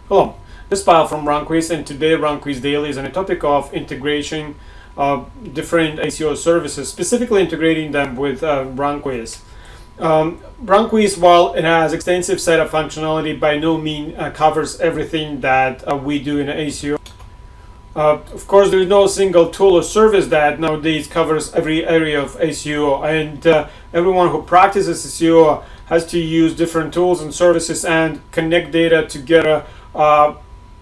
Hello, this is Pyle from RankQuiz, and today RankQuiz Daily is on the topic of integration of different ACO services, specifically integrating them with RankQuiz. RankQuiz, while it has extensive set of functionality, by no means covers everything that we do in ACO. Of course, there is no single tool or service that nowadays covers every area of ACO, and everyone who practices ACO has to use different tools and services and connect data together.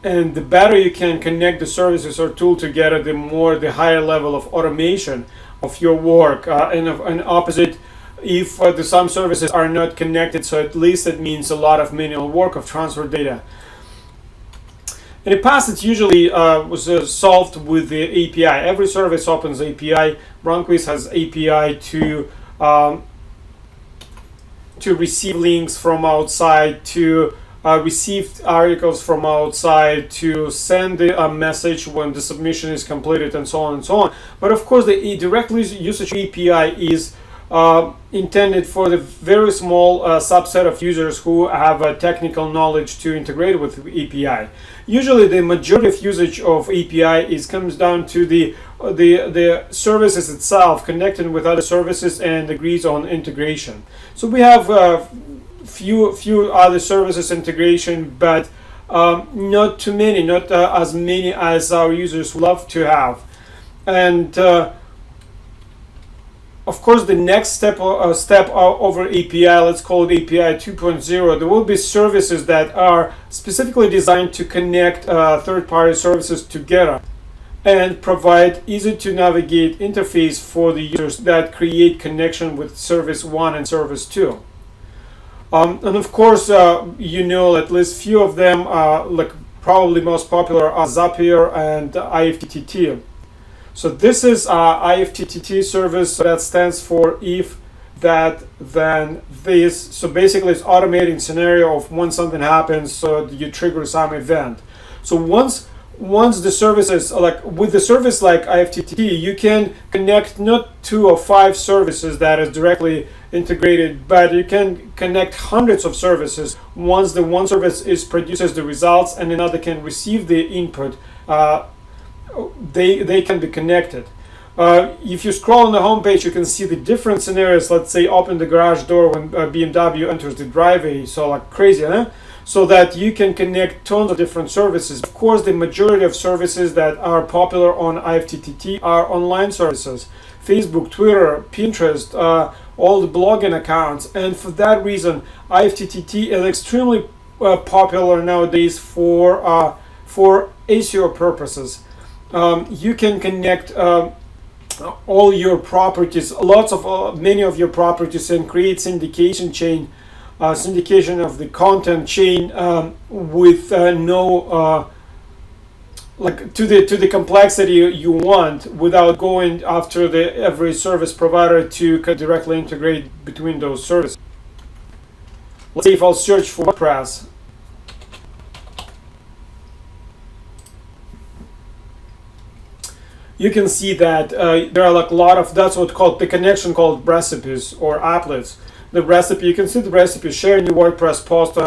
And the better you can connect the services or tool together, the higher level of automation of your work. And opposite, if some services are not connected, so at least it means a lot of manual work of transfer data. In the past, it usually was solved with the API. Every service opens API. RankWyz has API to receive links from outside, to receive articles from outside, to send a message when the submission is completed, and so on and so on. But of course, the direct usage API is intended for the very small subset of users who have technical knowledge to integrate with API. Usually, the majority of usage of API comes down to the services itself connecting with other services and agrees on integration. So we have few other services integration, but not too many, not as many as our users love to have. And of course, the next step over API, let's call it API 2.0, there will be services that are specifically designed to connect third-party services together and provide easy to navigate interface for the users that create connection with service 1 and service 2. And of course, at least few of them, like probably most popular, are Zapier and IFTTT. So this is IFTTT service that stands for if, that, then, this. So basically, it's automating scenario of when something happens, so you trigger some event. So once the services, like with the service like IFTTT, you can connect not 2 or 5 services that is directly integrated, but you can connect hundreds of services. Once the one service produces the results and another can receive the input, they can be connected. If you scroll on the homepage, you can see the different scenarios. Let's say open the garage door when BMW enters the driveway, so like crazy, huh? So that you can connect tons of different services. Of course, the majority of services that are popular on IFTTT are online services: Facebook, Twitter, Pinterest, all the blogging accounts. And for that reason, IFTTT is extremely popular nowadays for ACO purposes. You can connect all your properties, many of your properties, and create syndication chain, syndication of the content chain with to the complexity you want, without going after every service provider to directly integrate between those services. Let's see if I'll search for WordPress. You can see that there are like a lot of, that's what called the connection called recipes or applets. The recipe, you can see the recipe, share your WordPress post to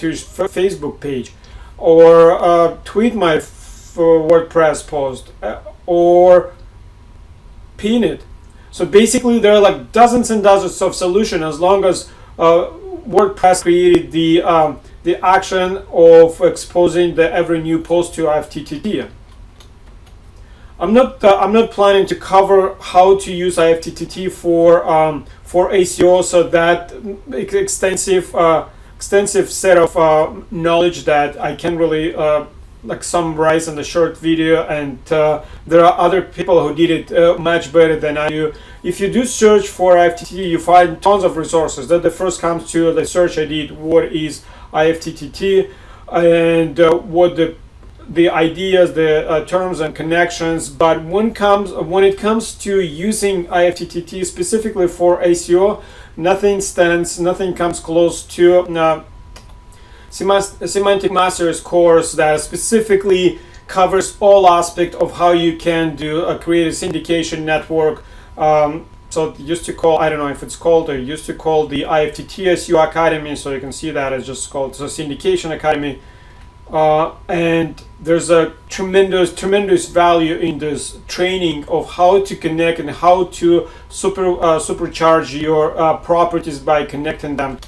your Facebook page, or tweet my WordPress post, or pin it. So basically there are like dozens and dozens of solutions, as long as WordPress created the action of exposing every new post to IFTTT. I'm not planning to cover how to use IFTTT for ACO, so that extensive set of knowledge that I can really summarize in a short video, and there are other people who did it much better than I do. If you do search for IFTTT, you find tons of resources. That the first comes to the search I did, what is IFTTT, and what the ideas, the terms and connections. But when it comes to using IFTTT specifically for ACO, nothing comes close to Semantic Masters course that specifically covers all aspects of how you can create a syndication network. So it used to call, I don't know if it's called, or used to call the IFTTT SU Academy, so you can see that it's just called the Syndication Academy. and there's a tremendous value in this training of how to connect and how to supercharge your properties by connecting them.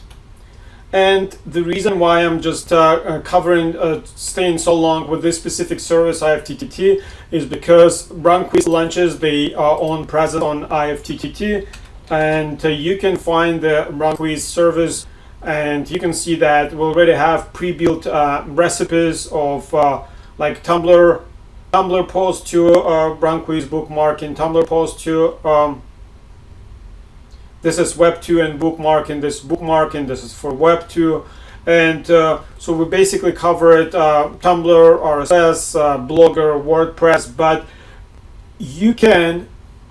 And the reason why I'm just staying so long with this specific service, IFTTT, is because RankQuiz launches their own presence on IFTTT, and you can find the RankQuiz service, and you can see that we already have pre-built recipes of like Tumblr post to RankQuiz bookmarking, Tumblr post to this is Web 2 and bookmarking, this bookmarking, this is for Web 2. And so we basically covered Tumblr, RSS, Blogger, WordPress, but you can,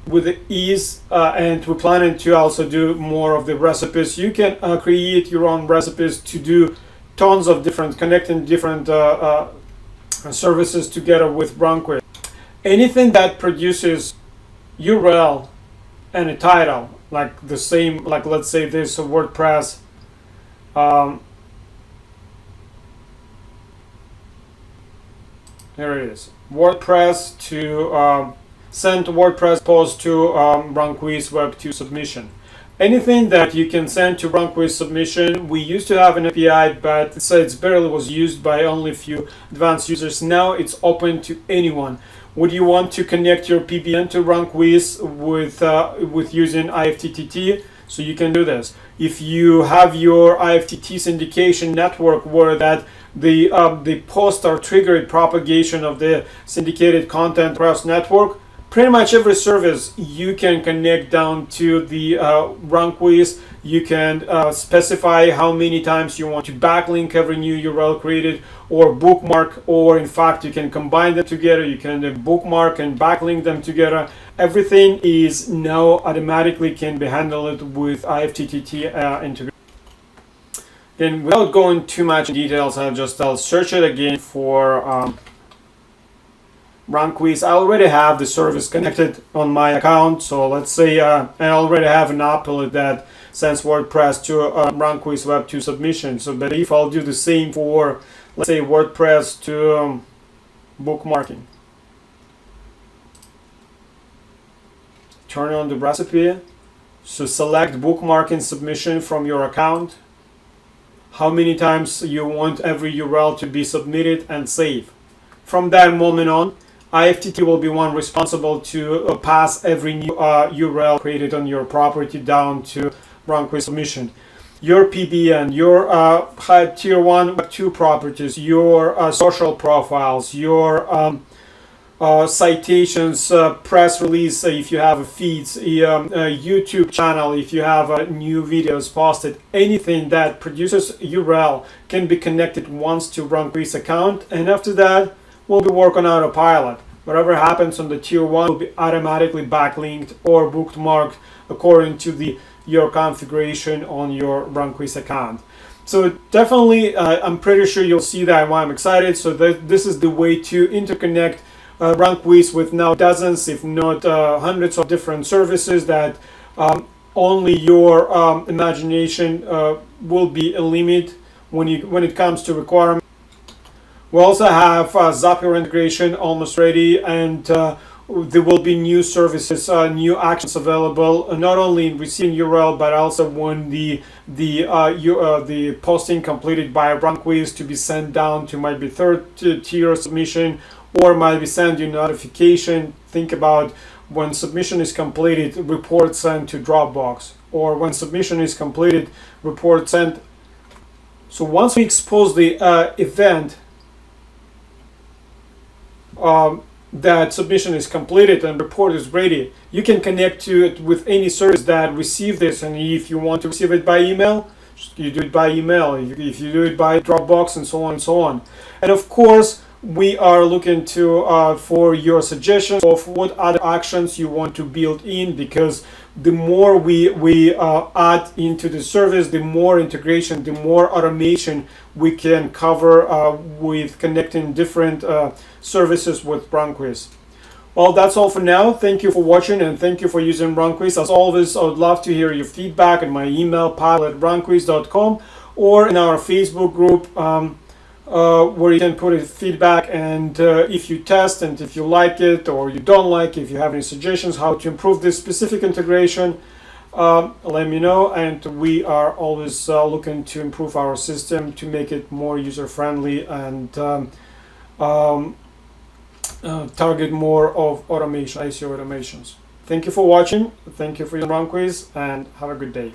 with the ease, and we're planning to also do more of the recipes, you can create your own recipes to do tons of different, connecting different services together with RankQuiz. Anything that produces URL and a title, like the same, like let's say this WordPress, here it is, WordPress to send WordPress post to RankQuiz Web 2 submission. Anything that you can send to RankQuiz submission, we used to have an API, but it's barely was used by only a few advanced users. Now it's open to anyone. Would you want to connect your PBN to RankWyz with using IFTTT? So you can do this. If you have your IFTTT syndication network where that the posts are triggered propagation of the syndicated content across network, pretty much every service you can connect down to the RankWyz. You can specify how many times you want to backlink every new URL created or bookmark, or in fact you can combine them together. You can bookmark and backlink them together. Everything is now automatically can be handled with IFTTT integration. Then without going too much in details, I'll search it again for RankQuiz. I already have the service connected on my account, so let's say I already have an applet that sends WordPress to RankQuiz Web 2 submission. So, but if I'll do the same for, let's say, WordPress to bookmarking, turn on the recipe. So select bookmarking submission from your account. How many times you want every URL to be submitted and save. From that moment on, IFTTT will be one responsible to pass every new URL created on your property down to RankQuiz submission. Your PBN, your tier 1, 2 properties, your social profiles, your citations, press release if you have a feeds, YouTube channel if you have new videos posted, anything that produces URL can be connected once to RankQuiz account, and after that we'll be working on autopilot. Whatever happens on the tier 1 will be automatically backlinked or bookmarked according to your configuration on your RankQuiz account. So definitely, I'm pretty sure you'll see that why I'm excited. So this is the way to interconnect RankQuiz with now dozens, if not hundreds of different services that only your imagination will be a limit when it comes to requirements. We also have Zapier integration almost ready, and there will be new services, new actions available, not only in receiving URL, but also when the posting completed by RankQuiz to be sent down to might be third tier submission, or might be send you notification. Think about when submission is completed, report sent to Dropbox, or when submission is completed, report sent. So once we expose the event that submission is completed and report is ready, you can connect to it with any service that receive this. And if you want to receive it by email, you do it by email. If you do it by Dropbox, and so on and so on. And of course, we are looking to for your suggestions of what other actions you want to build in, because the more we add into the service, the more integration, the more automation we can cover with connecting different services with RankQuiz. Well, that's all for now. Thank you for watching, and thank you for using RankQuiz. As always, I would love to hear your feedback at my email, pile@rankquiz.com, or in our Facebook group. where you can put a feedback, and if you test and if you like it or you don't like it, if you have any suggestions how to improve this specific integration, let me know. And we are always looking to improve our system to make it more user-friendly and target more of automation, ICO automations. Thank you for watching. Thank you for your RankQuiz, and have a good day.